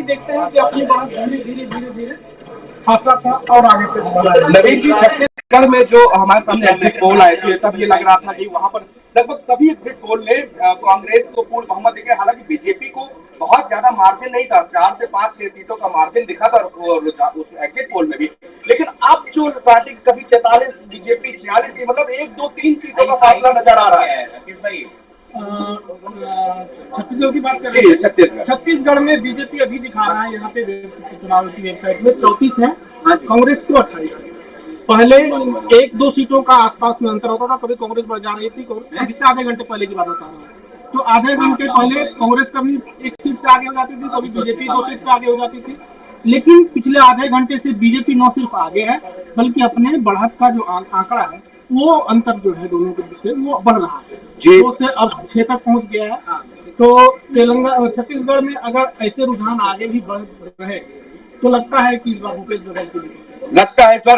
देखते हैं कि अपनी बात धीरे धीरे धीरे धीरे फासला था और आगे पे नवीन जी, छत्तीसगढ़ में जो हमारे सामने एग्जिट पोल आए थे तब ये लग रहा था कि वहां पर लगभग सभी एग्जिट पोल ने कांग्रेस को पूर्ण बहुमत देखे। हालांकि बीजेपी को बहुत ज्यादा मार्जिन नहीं था, 4 से 5-6 सीटों का मार्जिन दिखा था उस एग्जिट पोल में भी। लेकिन अब जो पार्टी कभी 43 बीजेपी 46, मतलब 1, 2, 3 सीटों का फासला नजर आ रहा है। छत्तीसगढ़ की बात करें, छत्तीसगढ़ में बीजेपी अभी दिखा रहा है यहाँ पे चुनाव की वेबसाइट में 34 है, कांग्रेस को 28 है। पहले 1-2 सीटों का आसपास में अंतर होता था, कभी कांग्रेस बढ़ जा रही थी। अभी से आधे घंटे पहले की बात बता रहा हूँ, तो आधे घंटे पहले कांग्रेस कभी 1 सीट से आगे हो जाती थी, कभी बीजेपी 2 सीट से आगे हो जाती थी। लेकिन पिछले आधे घंटे से बीजेपी न सिर्फ आगे है बल्कि अपने बढ़त का जो आंकड़ा है वो अंतर जो है दोनों के बीच में वो बढ़ रहा है, 2 से अब 6 तक पहुंच गया है। तो तेलंगाना छत्तीसगढ़ में अगर ऐसे रुझान आगे भी बढ़ रहे तो लगता है कि इस बार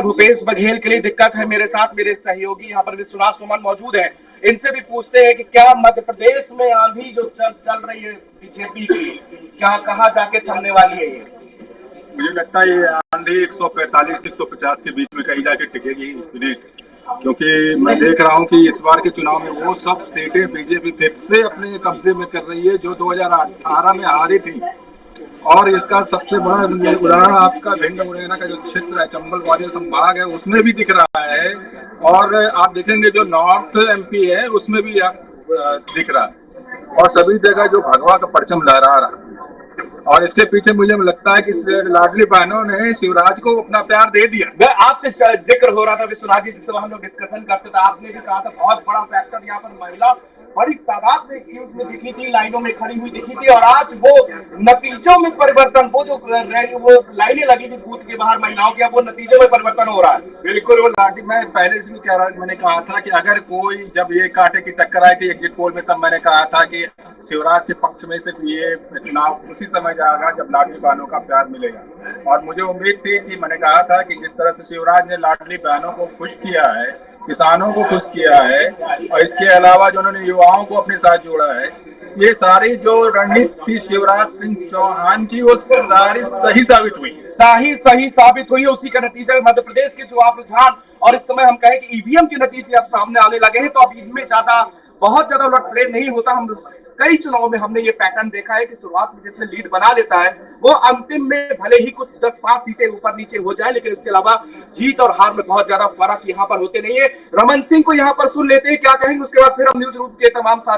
भूपेश बघेल के लिए दिक्कत है। मेरे साथ मेरे सहयोगी यहाँ पर विश्वनाथ सुमन मौजूद है, इनसे भी पूछते हैं कि क्या मध्य प्रदेश में आंधी जो चल रही है बीजेपी की, क्या कहाँ जाके थमने वाली है ये? मुझे लगता है ये आंधी 145-150 के बीच में कहीं जाके टिकेगी, क्योंकि मैं देख रहा हूं कि इस बार के चुनाव में वो सब सीटें बीजेपी फिर से अपने कब्जे में कर रही है जो 2018 में हारी थी। और इसका सबसे बड़ा उदाहरण आपका भिंड मुरैना का जो क्षेत्र है, चंबल ग्वालियर संभाग है, उसमें भी दिख रहा है। और आप देखेंगे जो नॉर्थ एमपी है उसमें भी दिख रहा है, और सभी जगह जो भगवा का परचम लहरा रहा है। और इसके पीछे मुझे लगता है कि लाडली बहनों ने शिवराज को अपना प्यार दे दिया। मैं आपसे जिक्र हो रहा था विश्वनाथ जी, जिससे हम लोग डिस्कशन करते थे, आपने भी कहा था बहुत बड़ा फैक्टर यहाँ पर महिला बड़ी तादाद में क्यूज में दिखी थी, लाइनों में खड़ी हुई दिखी थी। और आज वो नतीजों में परिवर्तन, वो जो लाइनें लगी थी बूथ के बाहर महिलाओं के, अब वो नतीजों में परिवर्तन हो रहा है। बिल्कुल, वो लाडली, मैं पहले से भी कह रहा, मैंने कहा था कि अगर कोई, जब ये कांटे की टक्कर आई थी एग्जिट पोल में, तब मैंने कहा था कि शिवराज के पक्ष में सिर्फ ये चुनाव उसी समय जाएगा जब लाडली बहनों का प्यार मिलेगा। और मुझे उम्मीद थी कि मैंने कहा था कि जिस तरह से शिवराज ने लाडली बहनों को खुश किया है, किसानों को खुश किया है, और इसके अलावा जो उन्होंने युवाओं को अपने साथ जोड़ा है, ये सारी जो रणनीति थी शिवराज सिंह चौहान की, वो सारी सही साबित हुई है। उसी का नतीजा मध्य प्रदेश के चुनाव रुझान, और इस समय हम कहें कि ईवीएम के नतीजे अब सामने आने लगे हैं, तो अब इनमें बहुत ज्यादा उलटफेर नहीं होता। हम कई चुनाव में हमने ये पैटर्न देखा है कि शुरुआत में जिसने लीड बना लेता है वो अंतिम में भले ही कुछ 10-5 सीटें ऊपर नीचे हो जाए, लेकिन उसके अलावा जीत और हार में बहुत ज्यादा फर्क यहाँ पर होते नहीं है। रमन सिंह को यहाँ पर सुन लेते हैं क्या कहेंगे, उसके बाद फिर हम न्यूज रूम के तमाम साथ